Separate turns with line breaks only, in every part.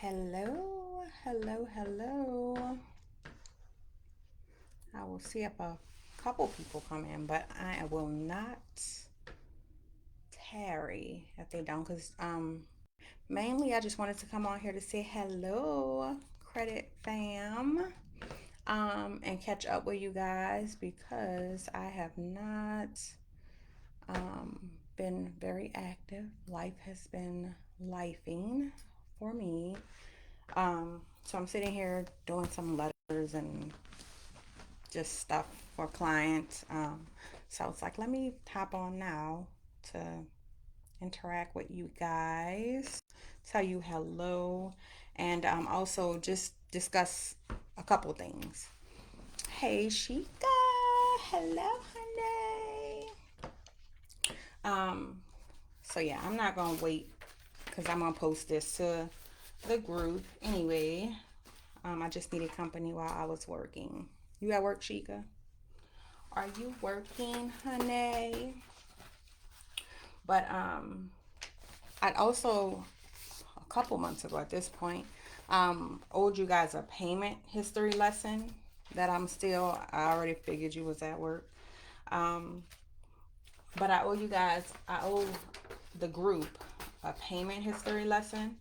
Hello. I will see if a couple people come in, but I will not tarry if they don't, because mainly I just wanted to come on here to say hello, credit fam, and catch up with you guys because I have not been very active. Life has been lifing for me. So I'm sitting here doing some letters and just stuff for clients. So it's like, let me hop on now to interact with you guys, tell you hello, and also just discuss a couple things. Hey, Sheikah. Hello, honey. Um, so yeah, I'm not gonna wait because I'm gonna post this to the group anyway. I just needed company while I was working. You at work, Sheikah? Are you working, honey? But I'd also a couple months ago at this point owed you guys a payment history lesson that I already figured you was at work. Um, but I owe the group a payment history lesson,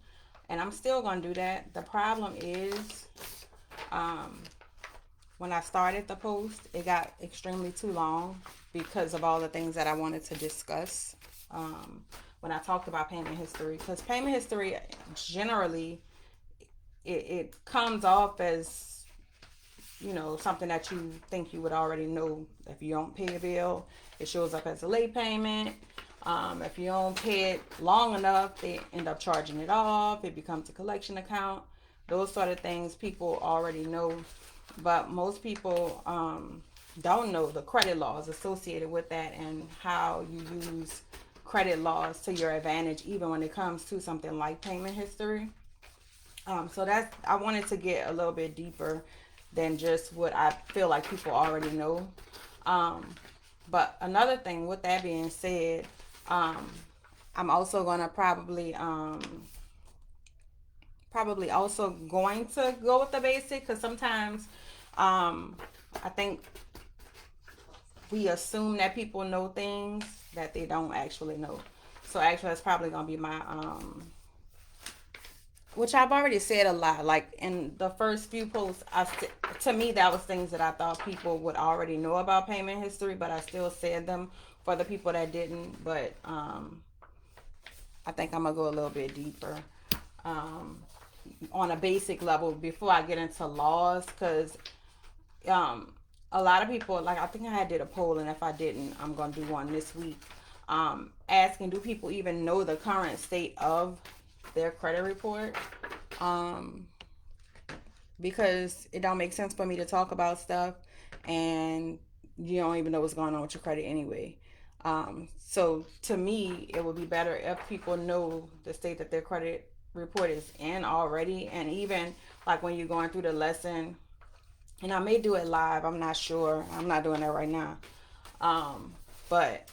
and I'm still gonna do that. The problem is, um, when I started the post, it got extremely too long because of all the things that I wanted to discuss when I talked about payment history. Because payment history generally it comes off as something that you think you would already know. If you don't pay a bill, it shows up as a late payment. If you don't pay it long enough, they end up charging it off. It becomes a collection account. Those sort of things people already know, but most people don't know the credit laws associated with that and how you use credit laws to your advantage, even when it comes to something like payment history. So that's I wanted to get a little bit deeper than just what I feel like people already know. Um, but another thing, with that being said, um, I'm also gonna probably also going to go with the basic because sometimes I think we assume that people know things that they don't actually know. So actually, that's probably gonna be my which I've already said a lot. Like in the first few posts, to me that was things that I thought people would already know about payment history, but I still said them for the people that didn't. But I think I'm gonna go a little bit deeper um, on a basic level before I get into laws, because um, a lot of people, like I think I did a poll, and if I didn't, I'm gonna do one this week, asking, do people even know the current state of their credit report? Um, because it don't make sense for me to talk about stuff and you don't even know what's going on with your credit anyway. So to me, it would be better if people know the state that their credit report is in already, and even like when you're going through the lesson, and I may do it live. I'm not sure. I'm not doing that right now. But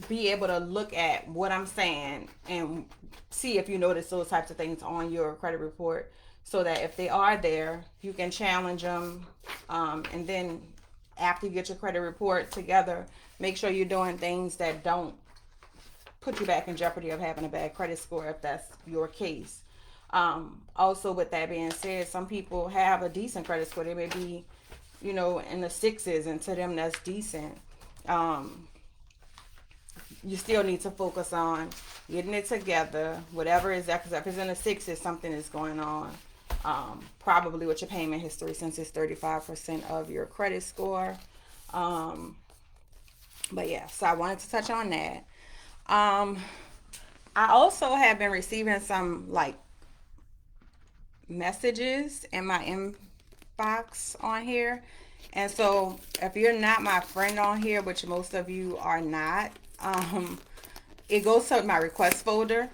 be able to look at what I'm saying and see if you notice those types of things on your credit report, so that if they are there, you can challenge them. And then after you get your credit report together, make sure you're doing things that don't put you back in jeopardy of having a bad credit score if that's your case. Also, with that being said, some people have a decent credit score. They may be, in the sixes, and to them that's decent. Um, you still need to focus on getting it together, whatever is that, because if it's in the sixes, something is going on. Probably with your payment history, since it's 35% of your credit score. Um, but yeah, so I wanted to touch on that. Um, I also have been receiving some like messages in my inbox on here. And so if you're not my friend on here, which most of you are not, it goes to my request folder.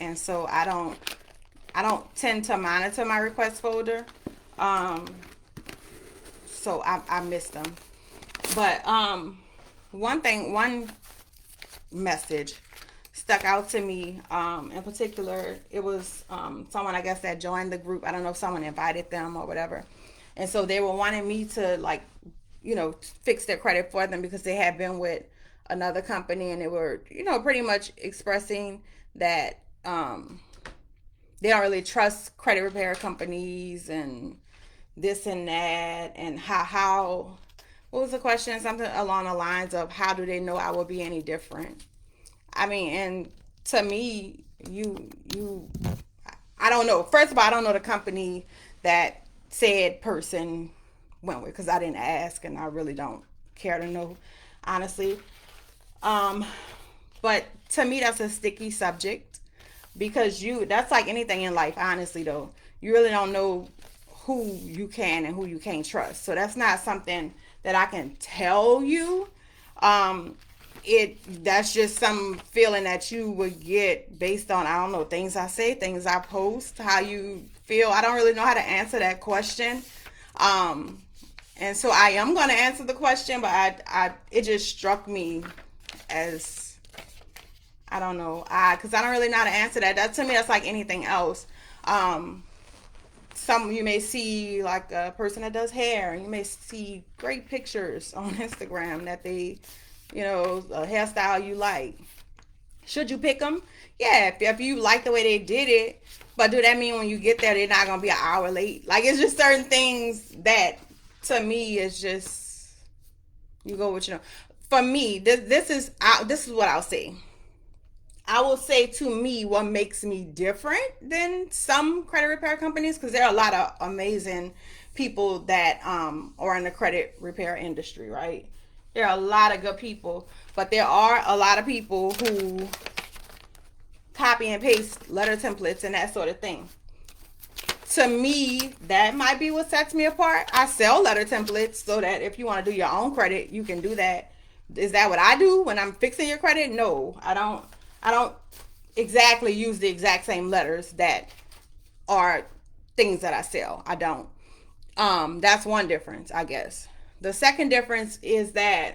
And so I don't tend to monitor my request folder. Um, so I missed them. But one message stuck out to me. In particular, it was someone, I guess, that joined the group. I don't know if someone invited them or whatever. And so they were wanting me to, like, fix their credit for them because they had been with another company, and they were, pretty much expressing that they don't really trust credit repair companies and this and that, and how what was the question? Something along the lines of, how do they know I will be any different? I mean, and to me, I don't know. First of all, I don't know the company that said person went with, because I didn't ask, and I really don't care to know, honestly. Um, but to me, that's a sticky subject, because that's like anything in life, honestly, though. You really don't know who you can and who you can't trust. So that's not something that I can tell you. Um, that's just some feeling that you would get based on, I don't know, things I say, things I post, how you feel. I don't really know how to answer that question. Um, and so I am going to answer the question, but it just struck me as, I don't know, because I don't really know how to answer that. That to me, that's like anything else. Um, some you may see like a person that does hair, and you may see great pictures on Instagram that they, a hairstyle you like. Should you pick them? Yeah, if you like the way they did it. But do that mean when you get there they're not gonna be an hour late? Like, it's just certain things that, to me, is just, you go with, For me, this is what I'll say. I will say, to me, what makes me different than some credit repair companies, because there are a lot of amazing people that are in the credit repair industry, right? There are a lot of good people, but there are a lot of people who copy and paste letter templates and that sort of thing. To me, that might be what sets me apart. I sell letter templates so that if you want to do your own credit, you can do that. Is that what I do when I'm fixing your credit? No, I don't. I don't exactly use the exact same letters that are things that I sell. I don't. That's one difference, I guess. The second difference is that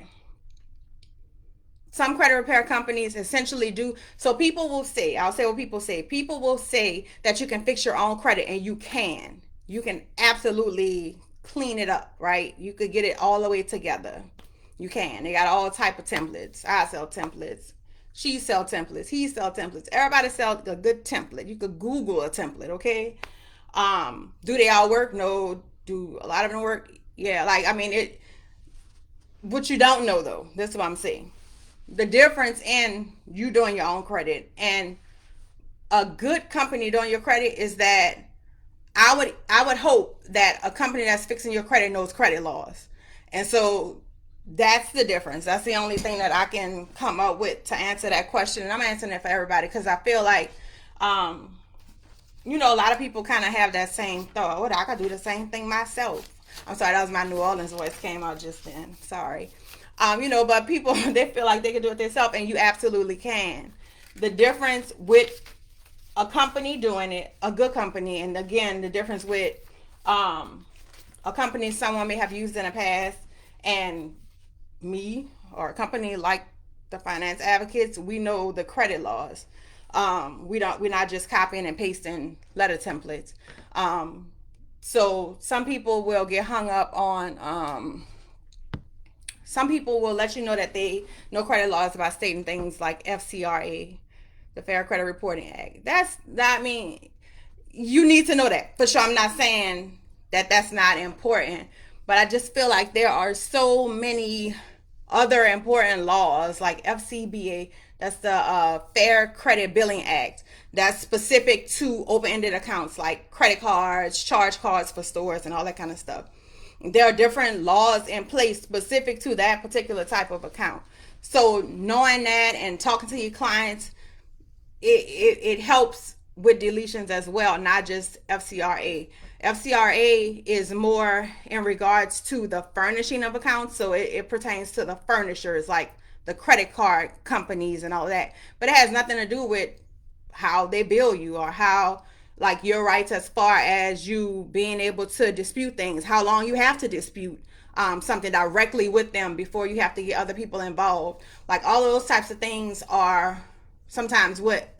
some credit repair companies essentially do. So people will say, I'll say what people say. People will say that you can fix your own credit, and you can. You can absolutely clean it up, right? You could get it all the way together. You can. They got all type of templates. I sell templates. She sell templates. He sell templates. Everybody sell a good template. You could Google a template, okay? Do they all work? No. Do a lot of them work? Yeah. Like, I mean, it. What you don't know, though, that's what I'm saying. The difference in you doing your own credit and a good company doing your credit is that I would hope that a company that's fixing your credit knows credit laws. And so that's the difference. That's the only thing that I can come up with to answer that question. And I'm answering it for everybody, because I feel like, um, a lot of people kind of have that same thought. What, I could do the same thing myself. I'm sorry, that was my New Orleans voice came out just then. Sorry. But people, they feel like they can do it themselves, and you absolutely can. The difference with a company doing it, a good company, and again, the difference with a company someone may have used in the past, and me, or a company like the Finance Advocates, we know the credit laws. We're not just copying and pasting letter templates. So some people will get hung up on. Some people will let you know that they know credit laws by stating things like FCRA, the Fair Credit Reporting Act. I mean, you need to know that for sure. I'm not saying that that's not important, but I just feel like there are so many other important laws like FCBA, that's the Fair Credit Billing Act, that's specific to open-ended accounts like credit cards, charge cards for stores, and all that kind of stuff. There are different laws in place specific to that particular type of account. So knowing that and talking to your clients, it helps with deletions as well, not just FCRA. FCRA is more in regards to the furnishing of accounts, so it pertains to the furnishers like the credit card companies and all that. But it has nothing to do with how they bill you, or how, like, your rights as far as you being able to dispute things, how long you have to dispute something directly with them before you have to get other people involved. Like, all of those types of things are sometimes what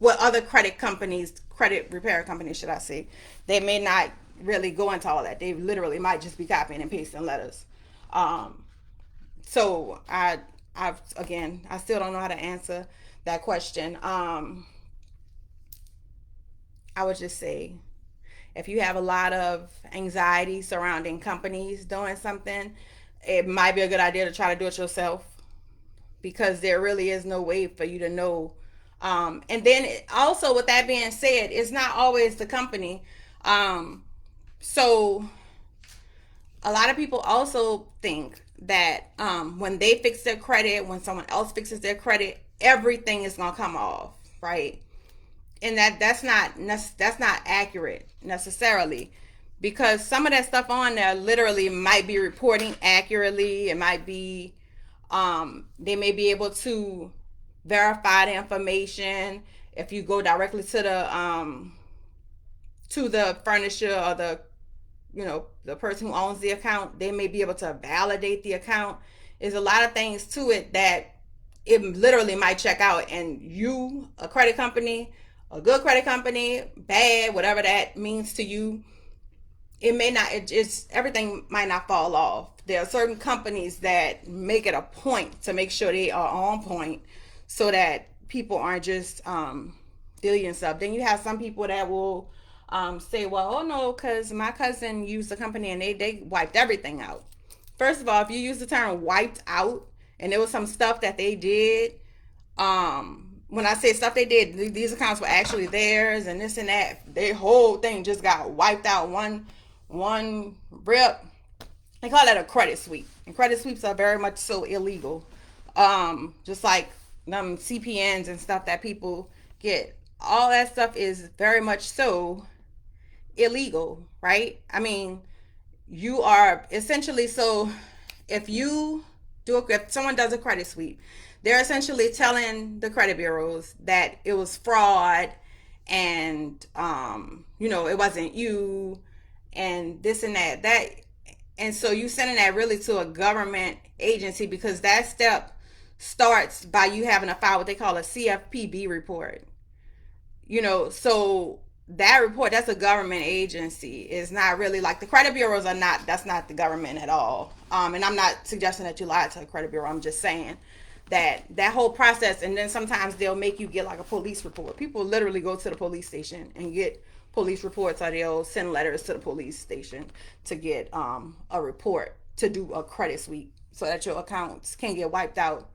other credit repair companies, should I say, they may not really go into all that. They literally might just be copying and pasting letters. Um, so I still don't know how to answer that question. I would just say, if you have a lot of anxiety surrounding companies doing something, it might be a good idea to try to do it yourself, because there really is no way for you to know. And then also, with that being said, it's not always the company. So a lot of people also think that when they fix their credit, when someone else fixes their credit, everything is gonna come off, right? And that's not accurate necessarily, because some of that stuff on there literally might be reporting accurately. It might be they may be able to verify the information. If you go directly to the furnisher, or the person who owns the account, they may be able to validate the account. There's a lot of things to it that it literally might check out, and you, a credit company, a good credit company, bad, whatever that means to you, it may not, everything might not fall off. There are certain companies that make it a point to make sure they are on point, so that people aren't just deleting stuff. Then you have some people that will say, well, oh no, because my cousin used the company and they wiped everything out. First of all, if you use the term wiped out, and there was some stuff that they did, when I say stuff they did, these accounts were actually theirs, and this and that, their whole thing just got wiped out one rip. They call that a credit sweep, and credit sweeps are very much so illegal. Just like them CPNs and stuff that people get, all that stuff is very much so illegal, right? I mean, you are essentially, so if someone does a credit sweep, they're essentially telling the credit bureaus that it was fraud, and it wasn't you, and this and that. And so you sending that really to a government agency, because that step starts by you having to file what they call a CFPB report. So that report, that's a government agency. It's not really like the credit bureaus are not. That's not the government at all. And I'm not suggesting that you lie to a credit bureau. I'm just saying that whole process. And then sometimes they'll make you get like a police report. People literally go to the police station and get police reports, or they'll send letters to the police station to get a report to do a credit sweep, so that your accounts can get wiped out.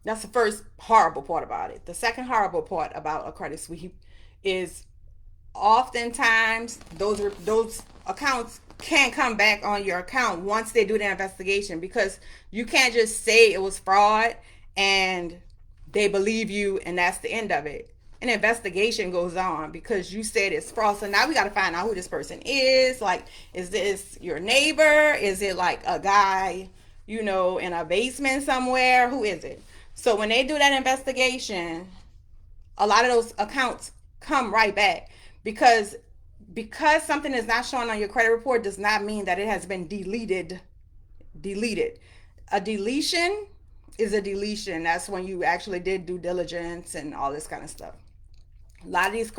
That's the first horrible part about it. The second horrible part about a credit sweep is, oftentimes those accounts can come back on your account once they do the investigation, because you can't just say it was fraud and they believe you and that's the end of it. An investigation goes on because you said it's fraud. So now we got to find out who this person is. Like, is this your neighbor? Is it like a guy, in a basement somewhere? Who is it? So when they do that investigation, a lot of those accounts come right back, because something is not showing on your credit report does not mean that it has been deleted. A deletion is a deletion. That's when you actually did due diligence and all this kind of stuff. A lot of these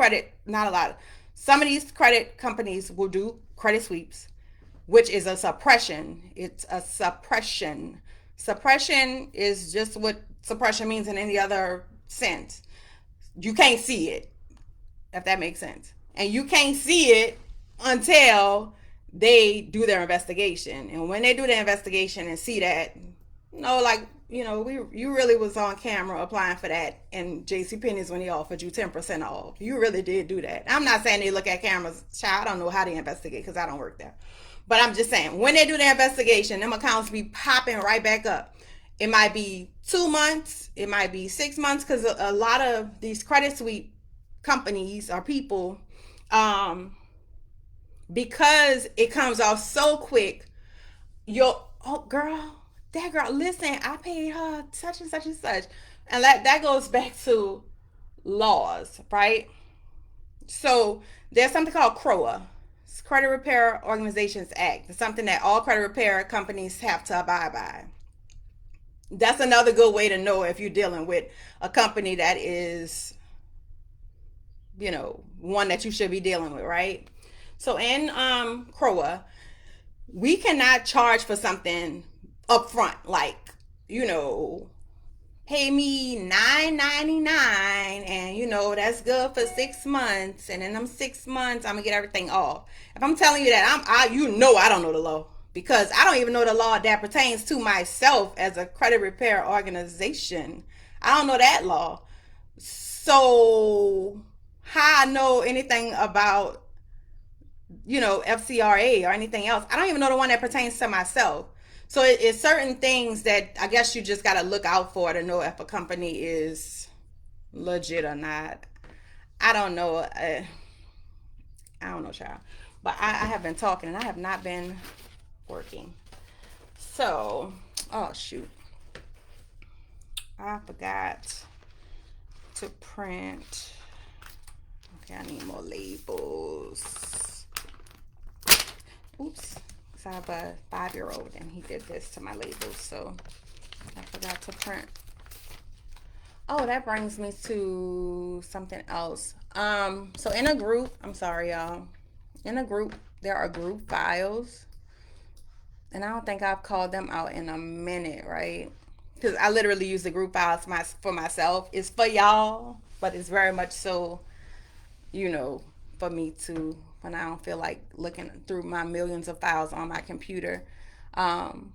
some of these credit companies will do credit sweeps, which is a suppression. It's a suppression. Suppression is just what suppression means in any other sense. You can't see it, if that makes sense. And you can't see it until they do their investigation. And when they do the investigation and see that, you really was on camera applying for that, and JCPenney's when they offered you 10% off. You really did do that. I'm not saying they look at cameras. Child, I don't know how they investigate, because I don't work there. But I'm just saying, when they do the investigation, them accounts be popping right back up. It might be 2 months. It might be 6 months, because a lot of these credit sweep companies or people, because it comes off so quick, that girl, listen, I paid her such and such and such. And that goes back to laws, right? So there's something called CROA, Credit Repair Organizations Act. It's something that all credit repair companies have to abide by. That's another good way to know if you're dealing with a company that is, one that you should be dealing with, right? So in CROA, we cannot charge for something upfront, like, you know, pay me $9.99, and that's good for 6 months, and in them 6 months I'm gonna get everything off. If I'm telling you that, I don't know the law, because I don't even know the law that pertains to myself as a credit repair organization. I don't know that law. So how I know anything about FCRA or anything else? I don't even know the one that pertains to myself. So it's certain things that I guess you just got to look out for to know if a company is legit or not. I don't know. I don't know, child. But I have been talking and I have not been working. So, oh shoot, I forgot to print. Okay, I need more labels. Oops. I have a 5-year-old and he did this to my labels, so I forgot to print. Oh, that brings me to something else. So in a group, I'm sorry, y'all. In a group, there are group files, and I don't think I've called them out in a minute, right? Because I literally use the group files for myself. It's for y'all, but it's very much so, you know, for me to, when I don't feel like looking through my millions of files on my computer. Um,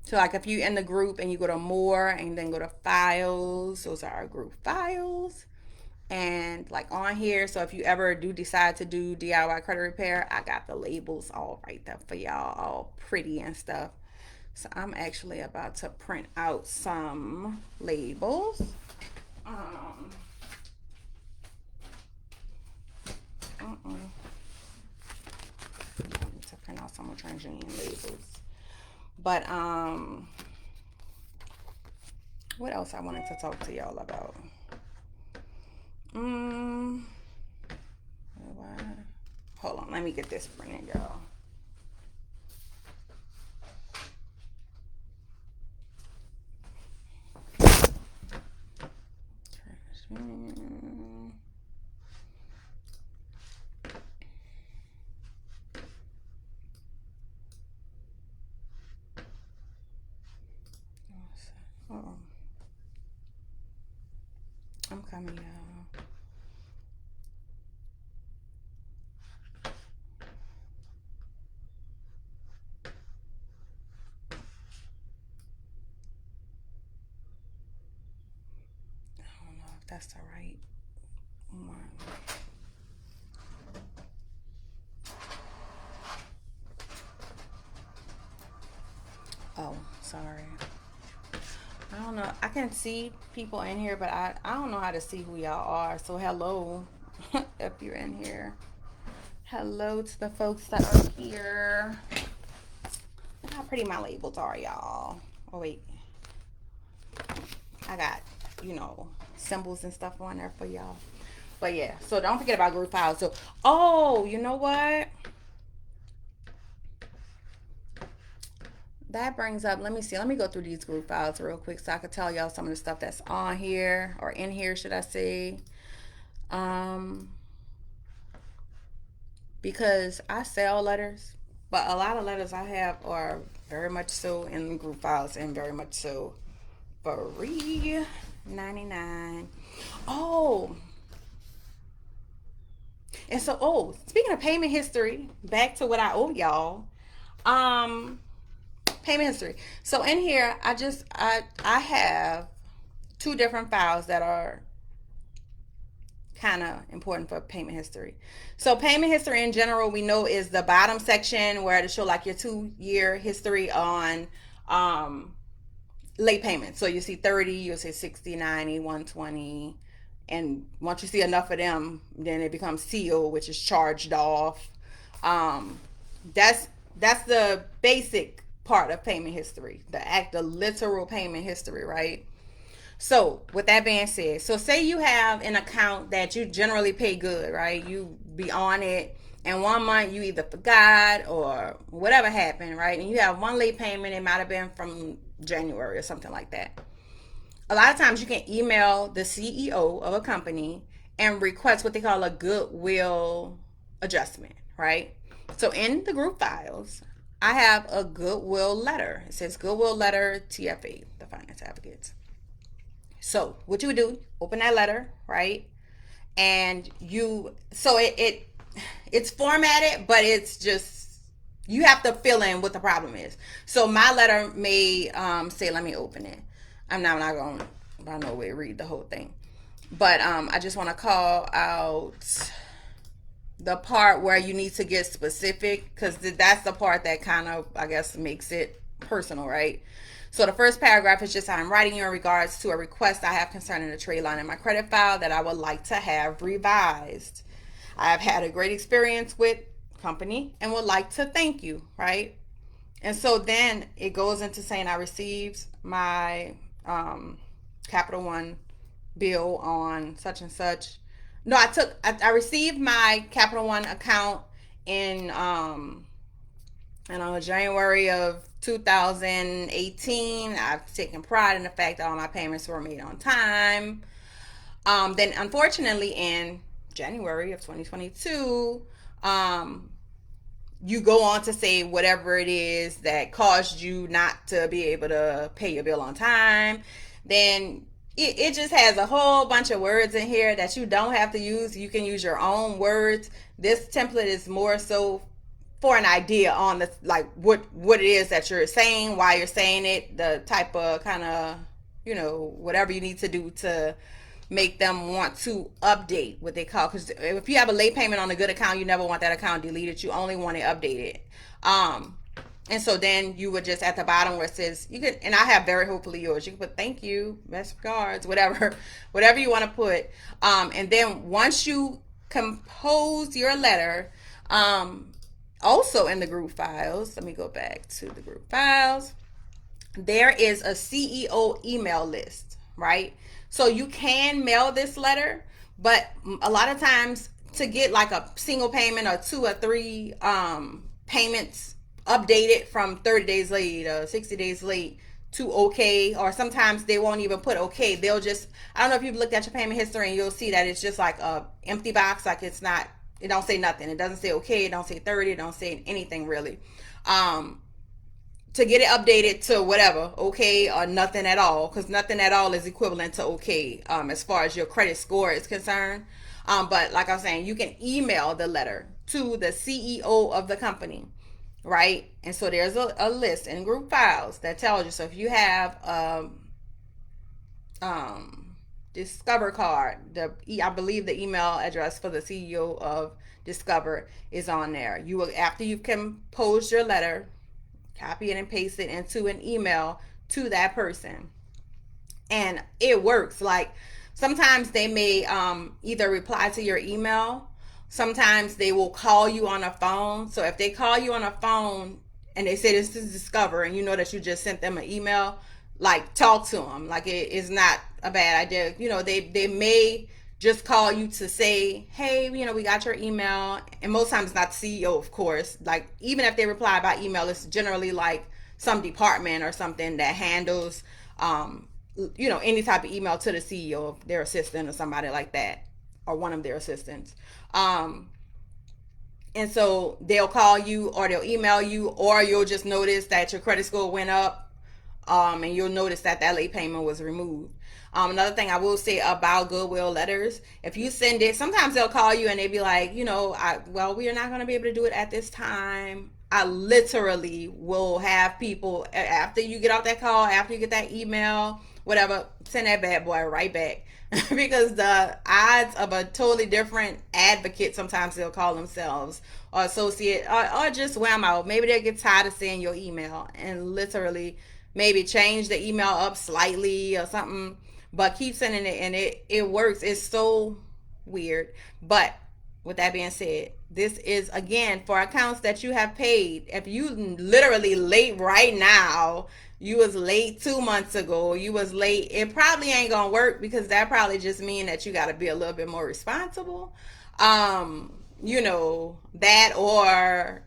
so like if you in the group and you go to more and then go to files, those are our group files. And like on here, so if you ever do decide to do DIY credit repair, I got the labels all right there for y'all, all pretty and stuff. So I'm actually about to print out some labels. Um, I need to print out some TransUnion labels. But what else I wanted to talk to y'all about? Hold on, let me get this printed, y'all. Oh, I'm coming, y'all. I don't know if that's the right one. Oh, sorry. I don't know. I can see people in here, but I don't know how to see who y'all are. So hello, if you're in here. Hello to the folks that are here. Look how pretty my labels are, y'all. Oh wait, I got symbols and stuff on there for y'all. But yeah, so don't forget about group files. So, oh, you know what? That brings up, let me see. Let me go through these group files real quick so I can tell y'all some of the stuff that's on here, or in here, should I say. Um, because I sell letters, but a lot of letters I have are very much so in group files and very much so free 99. Oh, and so, speaking of payment history, back to what I owe y'all. Um, Payment history. So in here, I have two different files that are kind of important for payment history. So payment history in general, we know is the bottom section where it show like your 2-year history on late payments. So you see 30, you'll see 60, 90, 120. And once you see enough of them, then it becomes CO, which is charged off. Um, that's that's the basic part of payment history, the literal payment history, right? So with that being said, so say you have an account that you generally pay good, right? You be on it, and one month you either forgot or whatever happened, right? And you have one late payment. It might have been from January or something like that. A lot of times you can email the CEO of a company and request what they call a goodwill adjustment, right? So in the group files, I have a goodwill letter. It says goodwill letter TFA, the finance advocates. So what you would do, open that letter, right? And it's formatted, but it's just, you have to fill in what the problem is. So my letter may say, let me open it. I'm not going to by no way read the whole thing, but I just want to call out the part where you need to get specific, because that's the part that kind of, I guess, makes it personal, right? So the first paragraph is just, I'm writing you in regards to a request I have concerning a trade line in my credit file that I would like to have revised. I have had a great experience with company and would like to thank you, right? And so then it goes into saying I received my Capital One bill on such and such. No, I received my Capital One account in January of 2018. I've taken pride in the fact that all my payments were made on time. Then unfortunately in January of 2022, you go on to say whatever it is that caused you not to be able to pay your bill on time. Then it just has a whole bunch of words in here that you don't have to use. You can use your own words. This template is more so for an idea on the, like, what it is that you're saying, why you're saying it, the type of kind of, whatever you need to do to make them want to update what they call, because if you have a late payment on a good account, you never want that account deleted. You only want it updated. And so then you would just, at the bottom where it says, you could, and I have very hopefully yours, you can put thank you, best regards, whatever you want to put. And then once you compose your letter, also in the group files, let me go back to the group files, there is a CEO email list, right? So you can mail this letter, but a lot of times to get like a single payment or 2 or 3 payments updated from 30 days late or 60 days late to okay, or sometimes they won't even put okay. They'll just, I don't know if you've looked at your payment history and you'll see that it's just like a empty box, like it don't say nothing. It doesn't say okay, it don't say 30, it don't say anything really. To get it updated to whatever, okay or nothing at all, because nothing at all is equivalent to okay, as far as your credit score is concerned. But like I was saying, you can email the letter to the CEO of the company, right? And so there's a list in group files that tells you. So if you have Discover card, I believe the email address for the CEO of Discover is on there. You will, after you compose your letter, copy it and paste it into an email to that person, and it works. Like, sometimes they may either reply to your email, sometimes they will call you on a phone. So if they call you on a phone and they say this is Discover, and you know that you just sent them an email, like, talk to them. Like, it is not a bad idea. They may just call you to say, hey, we got your email. And most times it's not the CEO, of course. Like, even if they reply by email, it's generally like some department or something that handles, any type of email to the CEO, their assistant or somebody like that, or one of their assistants. And so they'll call you or they'll email you, or you'll just notice that your credit score went up, and you'll notice that late payment was removed. Another thing I will say about goodwill letters, if you send it, sometimes they'll call you and they'll be like, we are not going to be able to do it at this time. I literally will have people, after you get off that call, after you get that email, whatever, send that bad boy right back. Because the odds of a totally different advocate, sometimes they'll call themselves, or associate, or just wham out. Maybe they'll get tired of seeing your email and literally maybe change the email up slightly or something, but keep sending it, and it works. It's so weird. But with that being said, this is, again, for accounts that you have paid. If you literally late right now, you was late 2 months ago, you was late, it probably ain't gonna work, because that probably just mean that you got to be a little bit more responsible. That, or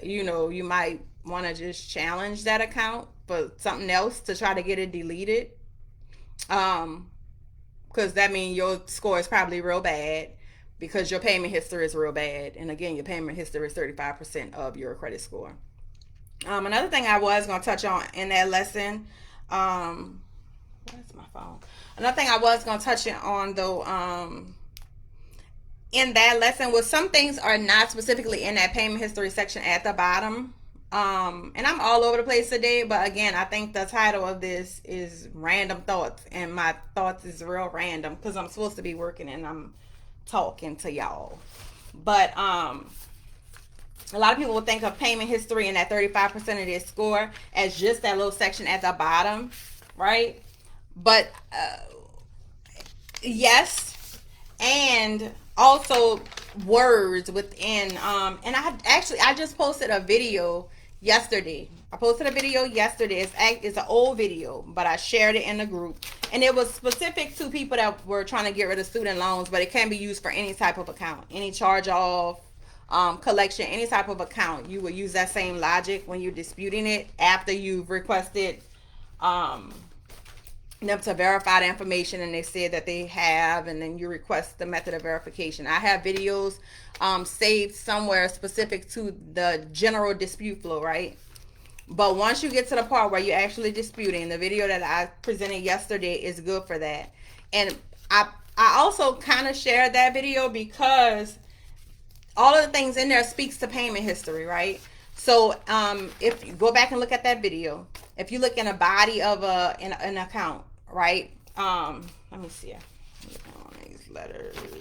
you might want to just challenge that account for something else to try to get it deleted. Because that means your score is probably real bad because your payment history is real bad. And again, your payment history is 35% of your credit score. Another thing I was going to touch on in that lesson, where's my phone? Another thing I was going to touch on though, in that lesson was some things are not specifically in that payment history section at the bottom. And I'm all over the place today, but again, I think the title of this is Random Thoughts, and my thoughts is real random because I'm supposed to be working and I'm talking to y'all. But a lot of people will think of payment history and that 35% of their score as just that little section at the bottom, right? But yes, and also words within. And I just posted a video yesterday. It's an old video, but I shared it in the group, and it was specific to people that were trying to get rid of student loans, but it can be used for any type of account, any charge off, collection, any type of account. You will use that same logic when you're disputing it after you've requested them to verify the information, and they said that they have, and then you request the method of verification. I have videos saved somewhere specific to the general dispute flow, right? But once you get to the part where you're actually disputing, the video that I presented yesterday is good for that. And I also kind of shared that video because all of the things in there speaks to payment history, right? So if you go back and look at that video, if you look in a body of an account, right? Let me see. I'm looking on these letters. I don't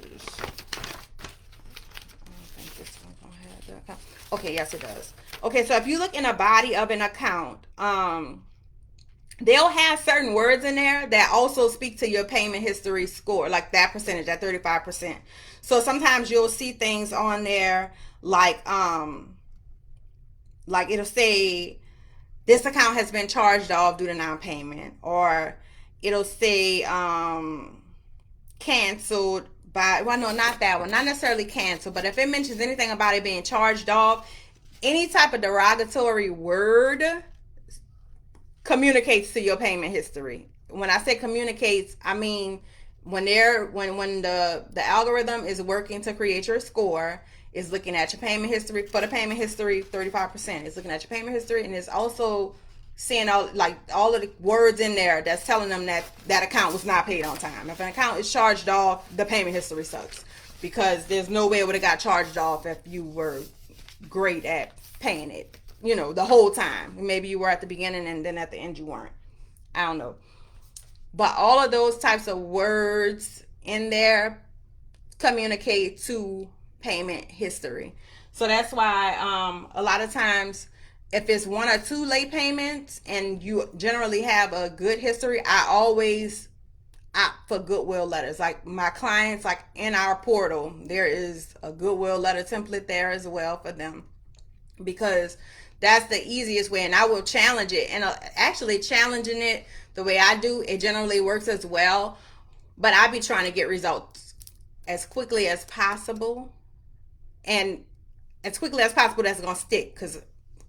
think this one's gonna have the account. Okay, yes it does. Okay, so if you look in a body of an account, they'll have certain words in there that also speak to your payment history score, like that percentage, that 35%. So sometimes you'll see things on there like it'll say this account has been charged off due to non-payment, or it'll say canceled by, well, no, not that one, not necessarily canceled, but if it mentions anything about it being charged off, any type of derogatory word communicates to your payment history. When I say communicates, I mean when the algorithm is working to create your score, is looking at your payment history. For the payment history, 35% is looking at your payment history, and it's also seeing all of the words in there that's telling them that account was not paid on time. If an account is charged off, the payment history sucks, because there's no way it would have got charged off if you were great at paying it, the whole time. Maybe you were at the beginning and then at the end you weren't. I don't know. But all of those types of words in there communicate to payment history. So that's why a lot of times if it's one or two late payments and you generally have a good history, I always opt for goodwill letters. Like my clients, like in our portal, there is a goodwill letter template there as well for them, because that's the easiest way, and I will challenge it. And actually challenging it the way I do, it generally works as well, but I be trying to get results as quickly as possible, and as quickly as possible that's gonna stick, because a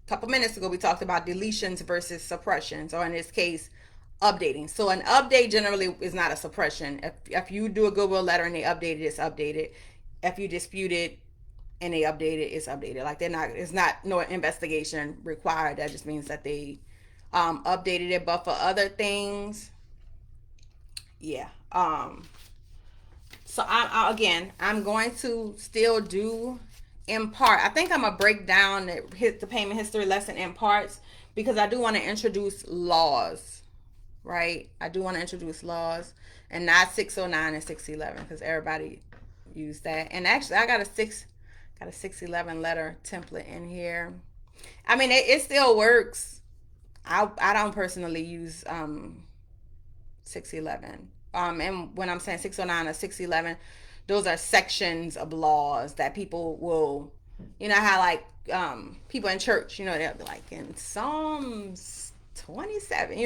couple minutes ago we talked about deletions versus suppressions, or in this case updating. So an update generally is not a suppression. If you do a goodwill letter and they update it, it's updated. If you dispute it and they update it, it's updated. Like it's not no investigation required. That just means that they updated it. But for other things, yeah. So I'm going to still do in part. I think I'm gonna break down the payment history lesson in parts, because I do want to introduce laws. Right, I do want to introduce laws, and not 609 and 611, because everybody use that. And actually I got a 611 letter template in here. I mean, it still works. I don't personally use 611. And when I'm saying 609 or 611, those are sections of laws that people will, how like people in church, they'll be like in Psalms 27,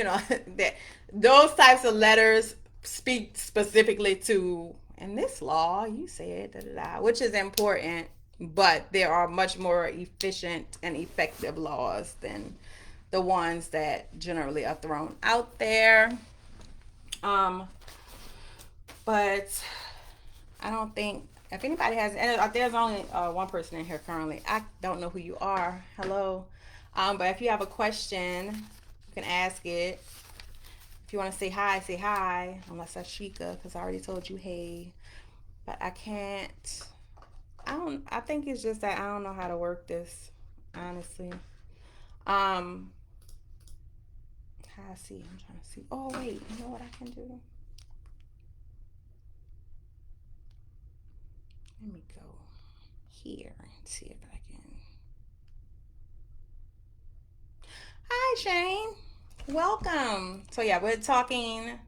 that those types of letters speak specifically to, in this law you said da, da, da, which is important, but there are much more efficient and effective laws than the ones that generally are thrown out there. Um, but I don't think if anybody has, and there's only one person in here currently. I don't know who you are. Hello. But if you have a question, you can ask it. If you want to say hi, say hi. Unless that's Sheikah, because I already told you hey. But I can't. I think it's just that I don't know how to work this, honestly. Um. I see. I'm trying to see. Oh wait, you know what I can do? Let me go here and see if I can. Hi, Shane. Welcome. So yeah, we're talking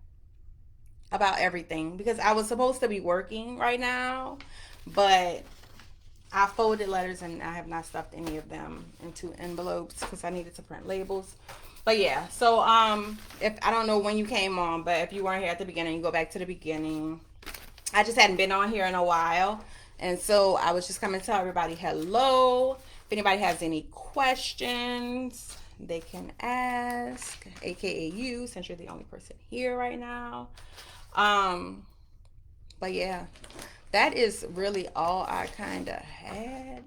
about everything because I was supposed to be working right now, but I folded letters and I have not stuffed any of them into envelopes because I needed to print labels. But yeah, so if I don't know when you came on, but if you weren't here at the beginning, go back to the beginning. I just hadn't been on here in a while, and so I was just coming to tell everybody hello. If anybody has any questions, they can ask, aka you, since you're the only person here right now. But yeah, that is really all I kind of had.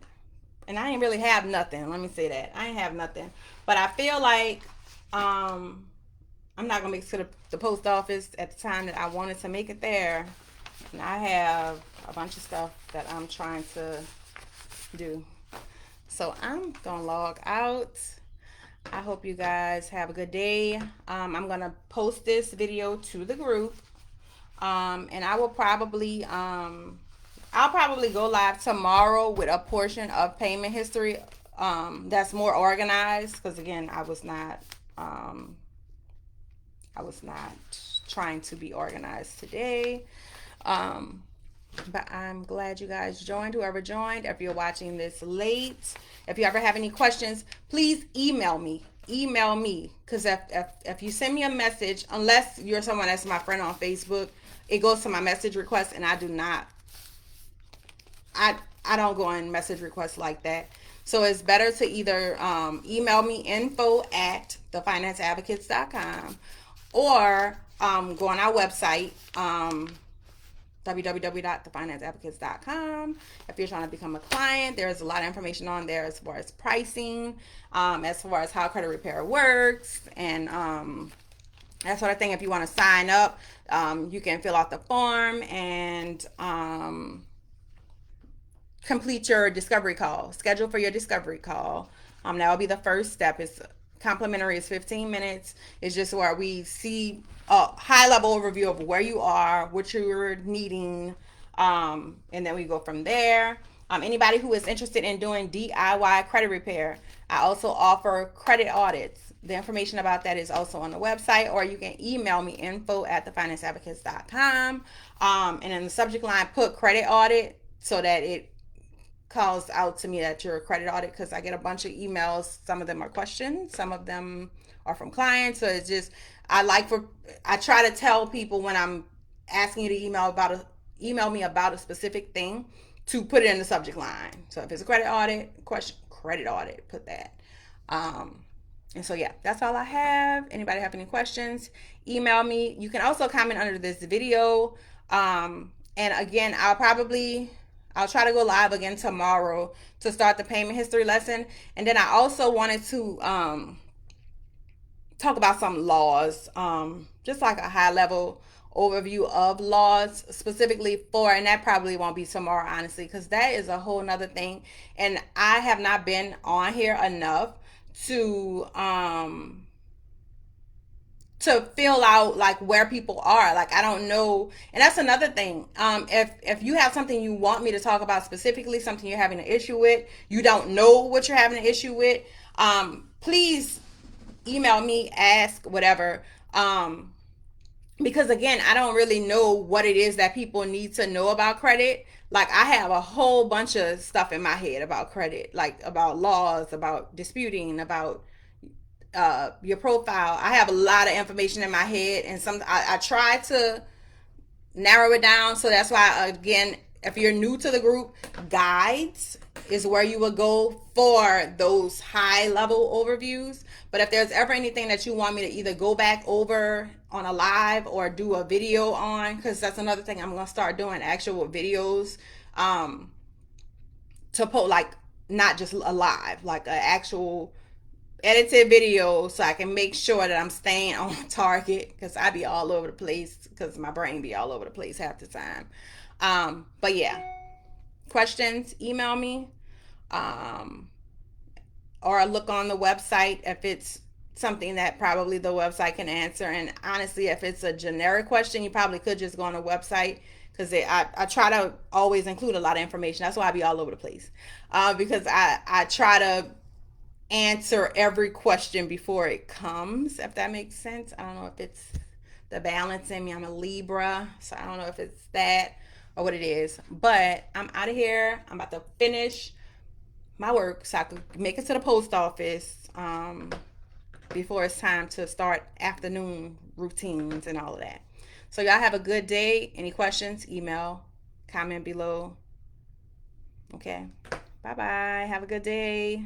And I didn't really have nothing. Let me say that. I didn't have nothing. But I feel like I'm not going to make it to the post office at the time that I wanted to make it there. And I have a bunch of stuff that I'm trying to do. So I'm going to log out. I hope you guys have a good day. I'm going to post this video to the group. And I will probably I'll probably go live tomorrow with a portion of payment history that's more organized, because again I was not trying to be organized today. But I'm glad you guys joined, whoever joined. If you're watching this late, if you ever have any questions, please email me, because if you send me a message, unless you're someone that's my friend on Facebook, it goes to my message request, and I don't go on message requests like that. So it's better to either email me info@thefinanceadvocates.com, or go on our website, www.thefinanceadvocates.com. If you're trying to become a client, there's a lot of information on there as far as pricing, as far as how credit repair works, and that sort of thing. If you want to sign up, you can fill out the form and complete your discovery call. Schedule for your discovery call. That will be the first step. It's complimentary. It's 15 minutes. It's just where we see a high level overview of where you are, what you're needing, and then we go from there. Anybody who is interested in doing DIY credit repair, I also offer credit audits. The information about that is also on the website, or you can email me info@thefinanceadvocates.com, and in the subject line put credit audit so that it calls out to me that you're a credit audit, because I get a bunch of emails. Some of them are questions, some of them are from clients. So it's just I try to tell people when I'm asking you to email me about a specific thing, to put it in the subject line. So if it's a credit audit question, credit audit, put that. And so yeah, that's all I have. Anybody have any questions, email me. You can also comment under this video. And again, I'll try to go live again tomorrow to start the payment history lesson. And then I also wanted to talk about some laws, just like a high level overview of laws specifically for, and that probably won't be tomorrow, honestly, because that is a whole nother thing. And I have not been on here enough to fill out like where people are. Like I don't know, and that's another thing. If you have something you want me to talk about specifically, something you're having an issue with, you don't know what you're having an issue with, please email me, ask, whatever. Because again, I don't really know what it is that people need to know about credit. Like I have a whole bunch of stuff in my head about credit, like about laws, about disputing, about your profile. I have a lot of information in my head, and I try to narrow it down. So that's why, again, if you're new to the group, guides is where you will go for those high level overviews. But if there's ever anything that you want me to either go back over on a live or do a video on, because that's another thing I'm gonna start doing, actual videos, um, to put like not just a live, like an actual edited video, so I can make sure that I'm staying on target, because I be all over the place, because my brain be all over the place half the time. But yeah, questions, email me. Um, or look on the website if it's something that probably the website can answer. And honestly, if it's a generic question, you probably could just go on the website, because I try to always include a lot of information. That's why I be all over the place, because I try to answer every question before it comes, if that makes sense. I don't know if it's the balance in me. I'm a Libra, so I don't know if it's that or what it is. But I'm out of here. I'm about to finish my work so I could make it to the post office before it's time to start afternoon routines and all of that. So y'all have a good day. Any questions, email, comment below. Okay. Bye bye. Have a good day.